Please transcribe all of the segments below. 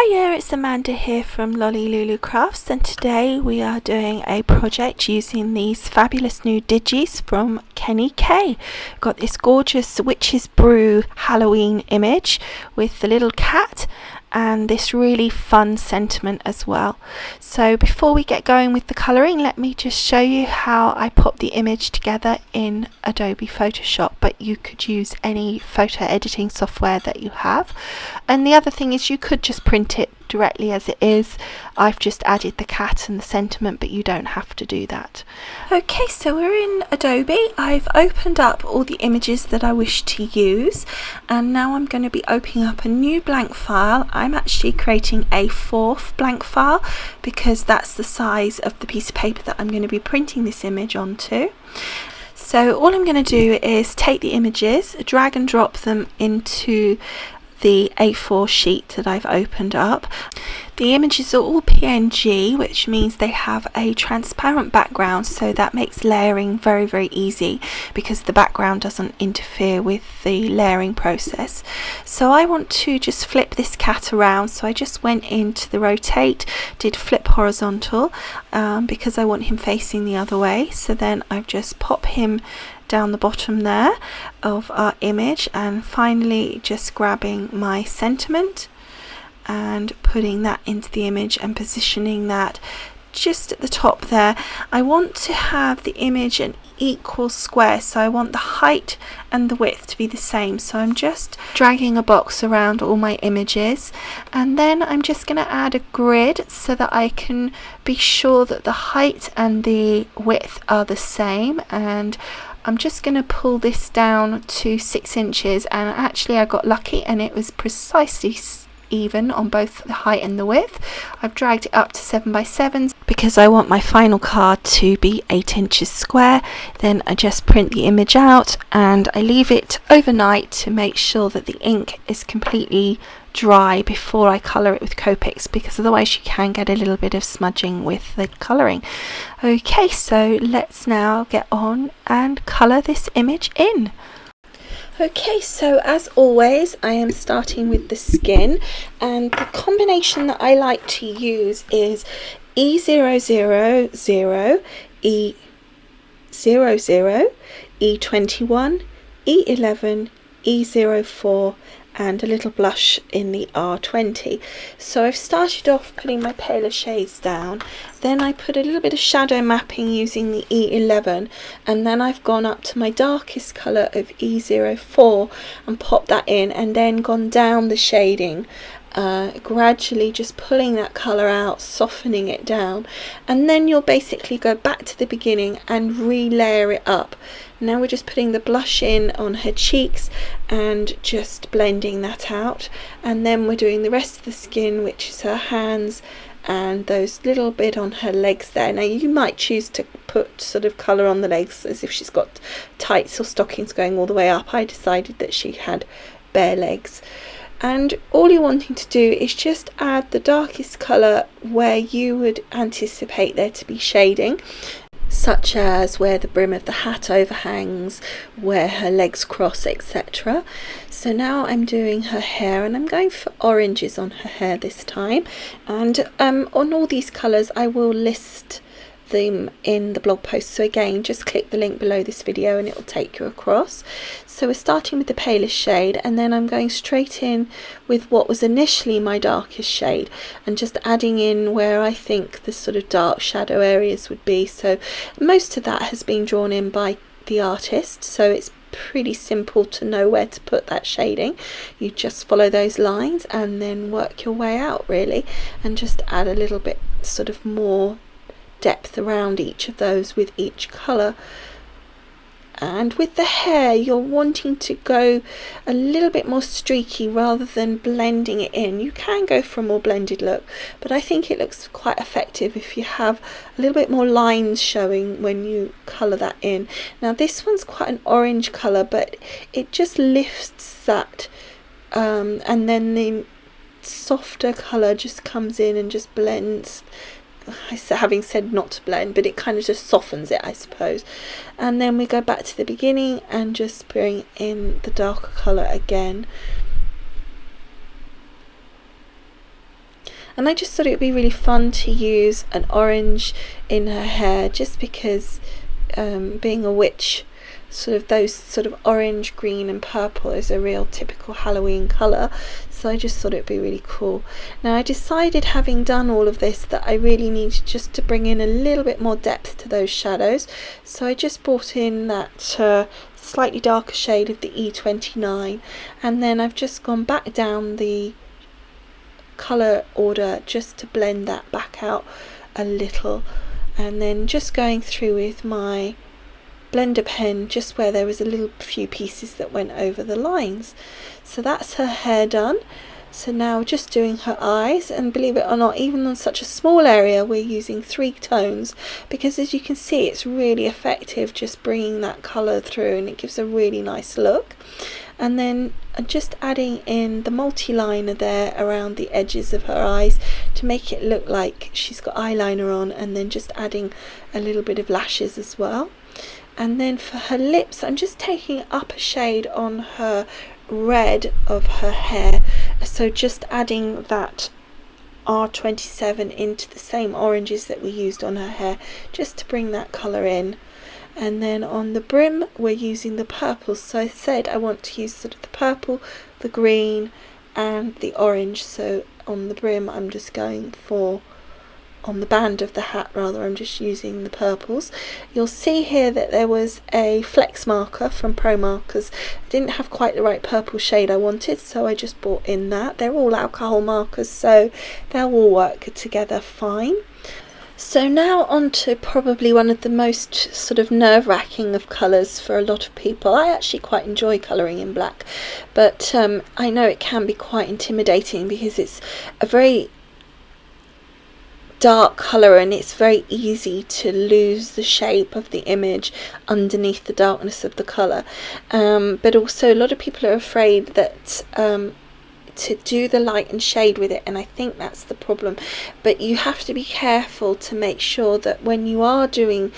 Hiya, it's Amanda here from Lolli Lulu Crafts, and today we are doing a project using these fabulous new digis from KennyK. Got this gorgeous Witch's Brew Halloween image with the little cat and this really fun sentiment as well. So before we get going with the colouring, let me just show you how I put the image together in Adobe Photoshop, but you could use any photo editing software that you have. And the other thing is you could just print it directly as it is. I've just added the cat and the sentiment, but you don't have to do that. Okay, so we're in Adobe. I've opened up all the images that I wish to use, and now I'm going to be opening up a new blank file. I'm actually creating a fourth blank file because that's the size of the piece of paper that I'm going to be printing this image onto. So all I'm going to do is take the images, drag and drop them into the A4 sheet that I've opened up. The images are all PNG, which means they have a transparent background, so that makes layering very easy because the background doesn't interfere with the layering process. So I want to just flip this cat around, so I just went into the rotate, did flip horizontal because I want him facing the other way. So then I've just pop him down the bottom there of our image, and finally just grabbing my sentiment and putting that into the image and positioning that just at the top there. I want to have the image an equal square, so I want the height and the width to be the same. So I'm just dragging a box around all my images, and then I'm just going to add a grid so that I can be sure that the height and the width are the same. And I'm just going to pull this down to 6 inches, and actually I got lucky and it was precisely even on both the height and the width. I've dragged it up to 7x7s because I want my final card to be 8 inches square. Then I just print the image out and I leave it overnight to make sure that the ink is completely dry before I colour it with Copics, because otherwise you can get a little bit of smudging with the colouring. Okay, so let's now get on and colour this image in. Okay, so as always I am starting with the skin, and the combination that I like to use is E000, E00, E21, E11, E04 and a little blush in the R20. So I've started off putting my paler shades down, then I put a little bit of shadow mapping using the E11, and then I've gone up to my darkest colour of E04 and popped that in, and then gone down the shading, gradually just pulling that colour out, softening it down, and then you'll basically go back to the beginning and re-layer it up. Now we're just putting the blush in on her cheeks and just blending that out, and then we're doing the rest of the skin, which is her hands and those little bit on her legs there. Now you might choose to put sort of colour on the legs as if she's got tights or stockings going all the way up. I decided that she had bare legs. And all you're wanting to do is just add the darkest colour where you would anticipate there to be shading, such as where the brim of the hat overhangs, where her legs cross, etc. So now I'm doing her hair, and I'm going for oranges on her hair this time. And on all these colours I will list them in the blog post, so again just click the link below this video and it will take you across. So we're starting with the palest shade, and then I'm going straight in with what was initially my darkest shade and just adding in where I think the sort of dark shadow areas would be. So most of that has been drawn in by the artist, so it's pretty simple to know where to put that shading. You just follow those lines and then work your way out really, and just add a little bit sort of more depth around each of those with each colour. And with the hair you're wanting to go a little bit more streaky rather than blending it in. You can go for a more blended look, but I think it looks quite effective if you have a little bit more lines showing when you colour that in. Now this one's quite an orange colour, but it just lifts that and then the softer colour just comes in and just blends. Having said not to blend, but it kind of just softens it, I suppose. And then we go back to the beginning and just bring in the darker colour again. And I just thought it would be really fun to use an orange in her hair, just because being a witch, sort of those sort of orange, green and purple is a real typical Halloween colour, so I just thought it'd be really cool. Now I decided, having done all of this, that I really needed just to bring in a little bit more depth to those shadows, so I just brought in that slightly darker shade of the E29, and then I've just gone back down the colour order just to blend that back out a little, and then just going through with my blender pen just where there was a little few pieces that went over the lines. So that's her hair done. So now just doing her eyes, and believe it or not, even on such a small area we're using 3 tones, because as you can see it's really effective just bringing that colour through, and it gives a really nice look. And then just adding in the multi-liner there around the edges of her eyes to make it look like she's got eyeliner on, and then just adding a little bit of lashes as well. And then for her lips, I'm just taking up a shade on her red of her hair, so just adding that R27 into the same oranges that we used on her hair, just to bring that colour in. And then on the brim we're using the purple, so I said I want to use sort of the purple, the green and the orange. So on the brim I'm just going for, on the band of the hat rather, I'm just using the purples. You'll see here that there was a flex marker from Pro Markers. I didn't have quite the right purple shade I wanted, so I just brought in that. They're all alcohol markers, so they'll all work together fine. So now on to probably one of the most sort of nerve-wracking of colours for a lot of people. I actually quite enjoy colouring in black, but I know it can be quite intimidating because it's a very dark colour and it's very easy to lose the shape of the image underneath the darkness of the colour. But also a lot of people are afraid that to do the light and shade with it, and I think that's the problem. But you have to be careful to make sure that when you are doing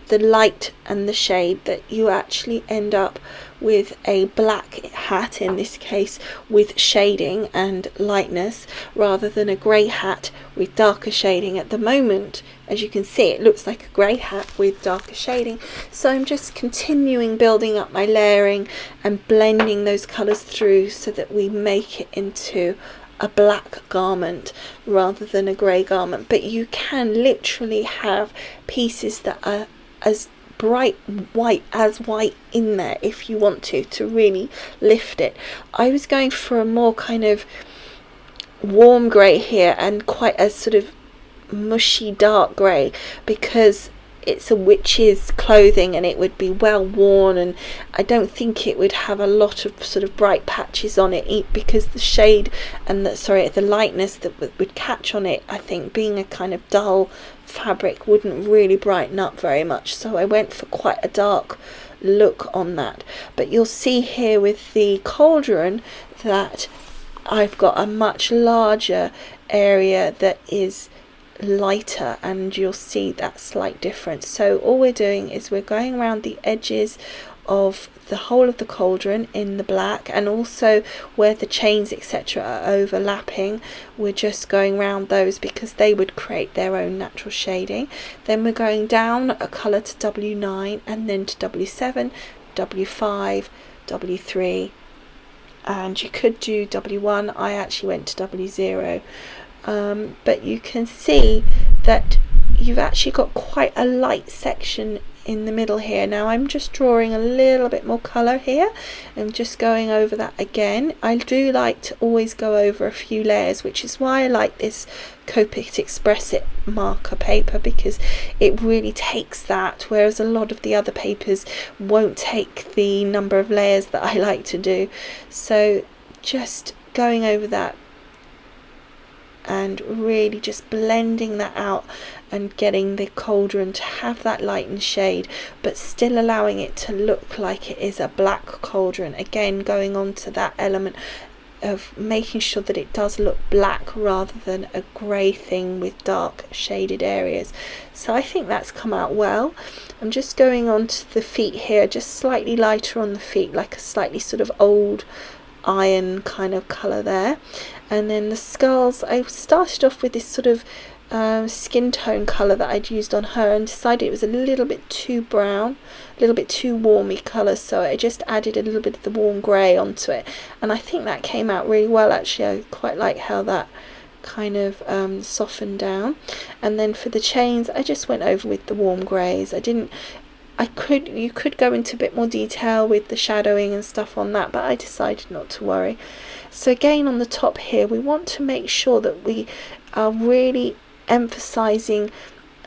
the light and the shade that you actually end up with a black hat, in this case with shading and lightness, rather than a grey hat with darker shading. At the moment, as you can see, it looks like a grey hat with darker shading, so I'm just continuing building up my layering and blending those colours through so that we make it into a black garment rather than a grey garment. But you can literally have pieces that are as bright white as white in there if you want to really lift it. I was going for a more kind of warm grey here and quite a sort of mushy dark grey, because it's a witch's clothing and it would be well worn, and I don't think it would have a lot of sort of bright patches on it, because the shade and the lightness that would catch on it, I think being a kind of dull fabric wouldn't really brighten up very much, so I went for quite a dark look on that. But you'll see here with the cauldron that I've got a much larger area that is lighter, and you'll see that slight difference. So all we're doing is we're going around the edges of the whole of the cauldron in the black, and also where the chains etc are overlapping, we're just going around those because they would create their own natural shading. Then we're going down a colour to W9 and then to W7, W5, W3, and you could do W1. I actually went to W0. But you can see that you've actually got quite a light section in the middle here. Now I'm just drawing a little bit more colour here and just going over that again. I do like to always go over a few layers, which is why I like this Copic Express It marker paper, because it really takes that, whereas a lot of the other papers won't take the number of layers that I like to do. So just going over that and really just blending that out and getting the cauldron to have that light and shade, but still allowing it to look like it is a black cauldron. Again, going on to that element of making sure that it does look black rather than a grey thing with dark shaded areas. So I think that's come out well. I'm just going on to the feet here, just slightly lighter on the feet, like a slightly sort of old iron kind of colour there. And then the skulls, I started off with this sort of skin tone colour that I'd used on her, and decided it was a little bit too brown, a little bit too warmy colour, so I just added a little bit of the warm grey onto it, and I think that came out really well actually. I quite like how that kind of softened down. And then for the chains, I just went over with the warm greys. You could go into a bit more detail with the shadowing and stuff on that, but I decided not to worry. So again, on the top here, we want to make sure that we are really emphasizing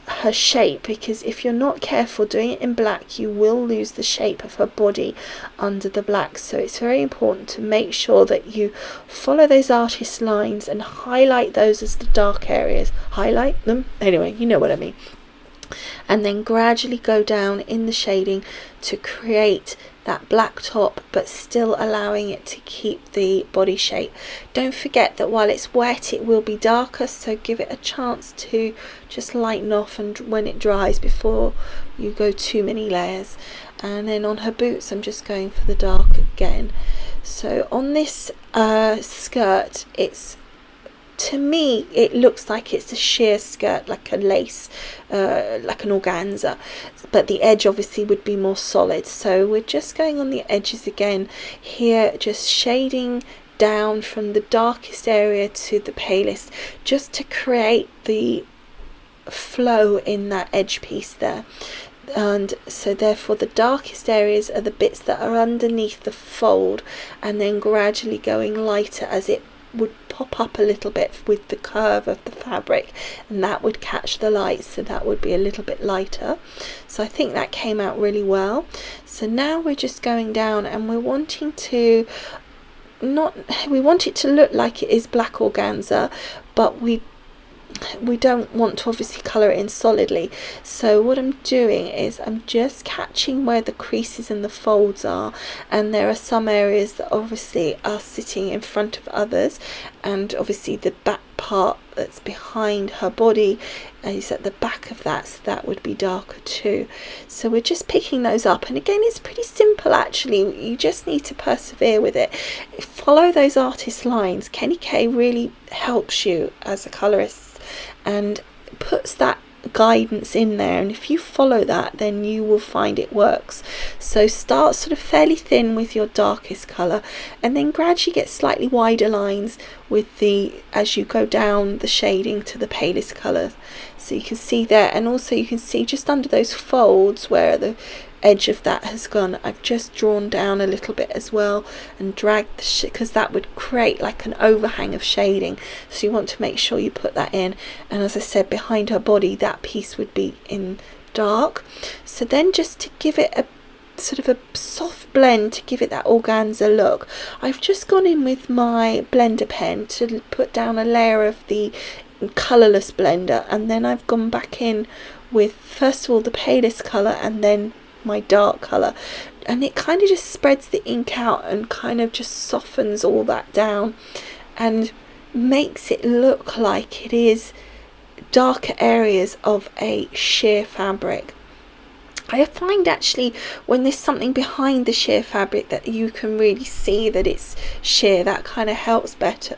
her shape, because if you're not careful doing it in black, you will lose the shape of her body under the black. So it's very important to make sure that you follow those artist lines and highlight those as the dark areas. Highlight them, anyway, you know what I mean. And then gradually go down in the shading to create that black top, but still allowing it to keep the body shape. Don't forget that while it's wet, it will be darker, so give it a chance to just lighten off and when it dries before you go too many layers. And then on her boots, I'm just going for the dark again. So on this skirt, to me, it looks like it's a sheer skirt, like a lace, like an organza, but the edge obviously would be more solid. So we're just going on the edges again here, just shading down from the darkest area to the palest, just to create the flow in that edge piece there. And so therefore the darkest areas are the bits that are underneath the fold, and then gradually going lighter as it would pop up a little bit with the curve of the fabric, and that would catch the light, so that would be a little bit lighter. So I think that came out really well. So now we're just going down, and we're wanting to we want it to look like it is black organza, but we don't want to obviously colour it in solidly. So what I'm doing is I'm just catching where the creases and the folds are, and there are some areas that obviously are sitting in front of others, and obviously the back part that's behind her body is at the back of that, so that would be darker too. So we're just picking those up, and again, it's pretty simple actually. You just need to persevere with it. Follow those artist lines. KennyK really helps you as a colorist and puts that guidance in there, and if you follow that, then you will find it works. So start sort of fairly thin with your darkest color, and then gradually get slightly wider lines with as you go down the shading to the palest color. So you can see there, and also you can see just under those folds where the edge of that has gone, I've just drawn down a little bit as well and dragged the because that would create like an overhang of shading, so you want to make sure you put that in. And as I said, behind her body, that piece would be in dark. So then just to give it a sort of a soft blend, to give it that organza look, I've just gone in with my blender pen to put down a layer of the colourless blender, and then I've gone back in with first of all the palest colour and then my dark colour, and it kind of just spreads the ink out and kind of just softens all that down and makes it look like it is darker areas of a sheer fabric. I find actually when there's something behind the sheer fabric that you can really see that it's sheer, that kind of helps better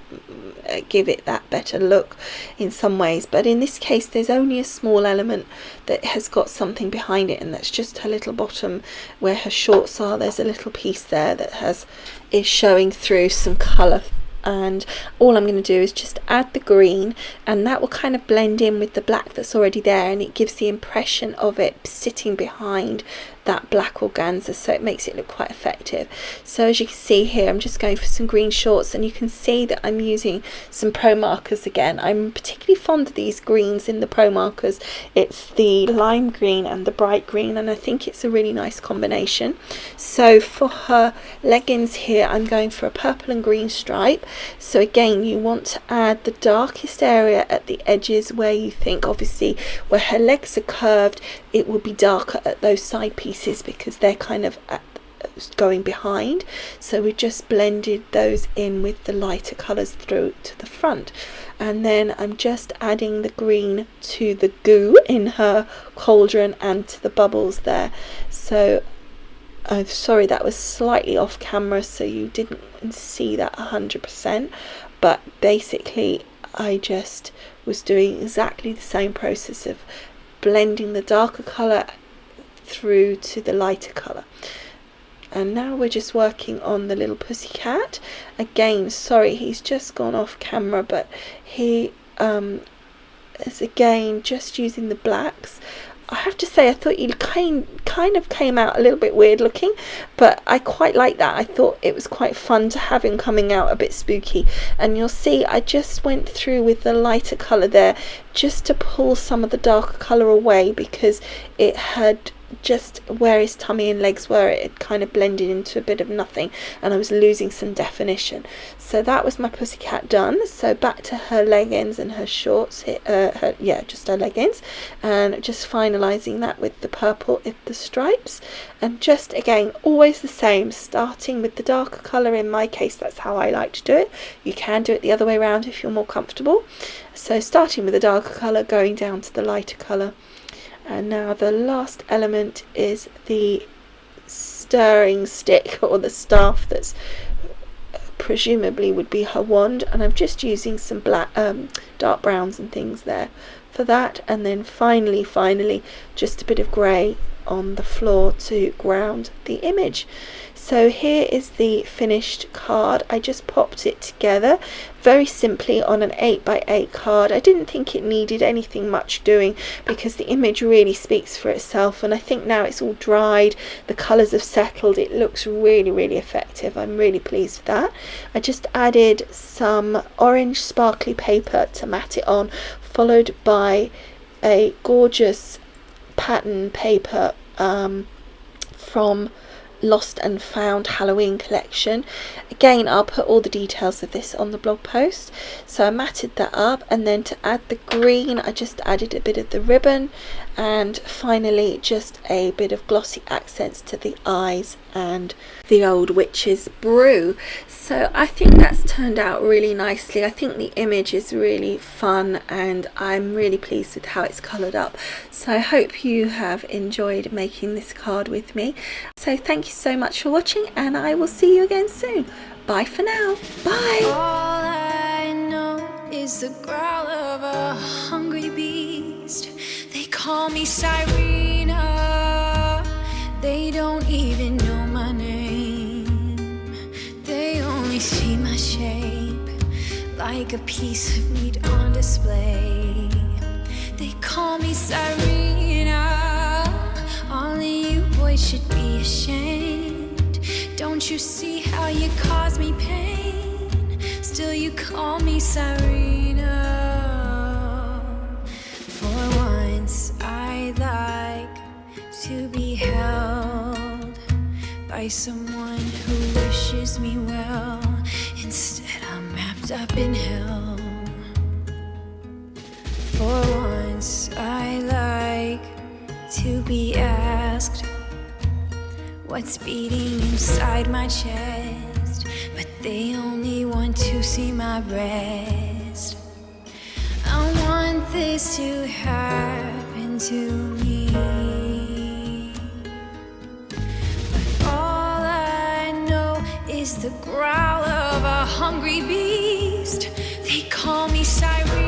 give it that better look in some ways. But in this case, there's only a small element that has got something behind it, and that's just her little bottom where her shorts are. There's a little piece there that is showing through some colour, and all I'm going to do is just add the green, and that will kind of blend in with the black that's already there, and it gives the impression of it sitting behind that black organza, so it makes it look quite effective. So as you can see here, I'm just going for some green shorts, and you can see that I'm using some pro markers again. I'm particularly fond of these greens in the pro markers. It's the lime green and the bright green, and I think it's a really nice combination. So for her leggings here, I'm going for a purple and green stripe. So again, you want to add the darkest area at the edges where you think, obviously where her legs are curved, it will be darker at those side pieces because they're kind of going behind. So we just blended those in with the lighter colours through to the front, and then I'm just adding the green to the goo in her cauldron and to the bubbles there. So sorry, that was slightly off camera, so you didn't see that 100%, but basically I just was doing exactly the same process of blending the darker colour through to the lighter colour. And now we're just working on the little pussycat. Again, sorry, he's just gone off camera, but he is again just using the blacks. I have to say, I thought you kind of came out a little bit weird looking, but I quite like that. I thought it was quite fun to have him coming out a bit spooky. And you'll see I just went through with the lighter colour there just to pull some of the darker colour away, because it had just where his tummy and legs were, it had kind of blended into a bit of nothing, and I was losing some definition. So that was my pussycat done. So back to her leggings and her shorts, just her leggings, and just finalising that with the purple, the stripes, and just again always the same, starting with the darker colour. In my case, that's how I like to do it. You can do it the other way around if you're more comfortable. So starting with the darker colour, going down to the lighter colour. And now the last element is the stirring stick, or the staff that's presumably would be her wand, and I'm just using some black dark browns and things there for that. And then finally just a bit of grey on the floor to ground the image. So here is the finished card. I just popped it together very simply on an 8x8 card. I didn't think it needed anything much doing, because the image really speaks for itself, and I think now it's all dried, the colours have settled, it looks really effective. I'm really pleased with that. I just added some orange sparkly paper to mat it on, followed by a gorgeous pattern paper from Lost and Found Halloween collection. Again, I'll put all the details of this on the blog post. So I matted that up, and then to add the green I just added a bit of the ribbon, and finally just a bit of glossy accents to the eyes and the old witch's brew. So I think that's turned out really nicely. I think the image is really fun, and I'm really pleased with how it's coloured up. So I hope you have enjoyed making this card with me. So thank you so much for watching, and I will see you again soon. Bye for now. Bye. All I know is the growl of a hungry beast. They call me Sirena. They don't even know my name. They only see my shape like a piece of meat on display. They call me Sirena. All of you boys should be ashamed. Don't you see how you cause me pain? Still you call me Sirena. For once I like to be held by someone who wishes me well. Instead I'm wrapped up in hell. For once I like to be asked what's beating inside my chest, but they only want to see my breast. I want this to happen to me, but all I know is the growl of a hungry beast. They call me Siren.